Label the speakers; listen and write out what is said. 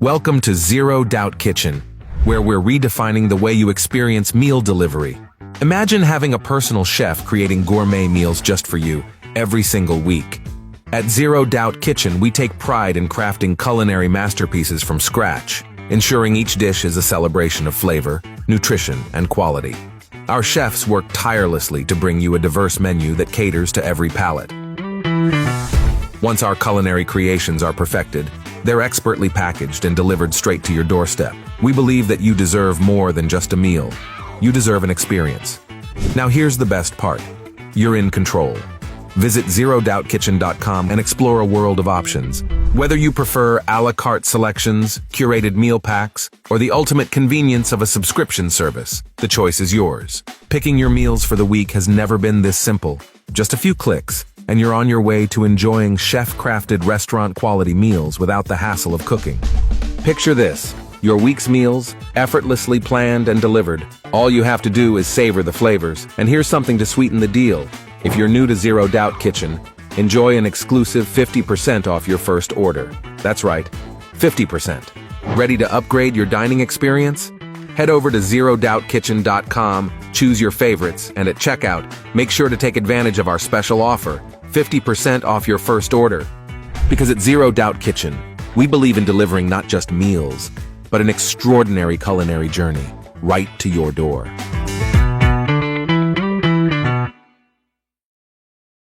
Speaker 1: Welcome to Zero Doubt Kitchen, where we're redefining the way you experience meal delivery. Imagine having a personal chef creating gourmet meals just for you every single week. At Zero Doubt Kitchen, we take pride in crafting culinary masterpieces from scratch, ensuring each dish is a celebration of flavor, nutrition, and quality. Our chefs work tirelessly to bring you a diverse menu that caters to every palate. Once our culinary creations are perfected, they're expertly packaged and delivered straight to your doorstep. We believe that you deserve more than just a meal. You deserve an experience. Now here's the best part. You're in control. Visit zerodoubtkitchen.com and explore a world of options. Whether you prefer a la carte selections, curated meal packs, or the ultimate convenience of a subscription service, the choice is yours. Picking your meals for the week has never been this simple. Just a few clicks, and you're on your way to enjoying chef-crafted restaurant-quality meals without the hassle of cooking. Picture this, your week's meals, effortlessly planned and delivered. All you have to do is savor the flavors, and here's something to sweeten the deal. If you're new to Zero Doubt Kitchen, enjoy an exclusive 50% off your first order. That's right, 50%. Ready to upgrade your dining experience? Head over to zerodoubtkitchen.com, choose your favorites, and at checkout, make sure to take advantage of our special offer, 50% off your first order. Because at Zero Doubt Kitchen, we believe in delivering not just meals, but an extraordinary culinary journey right to your door.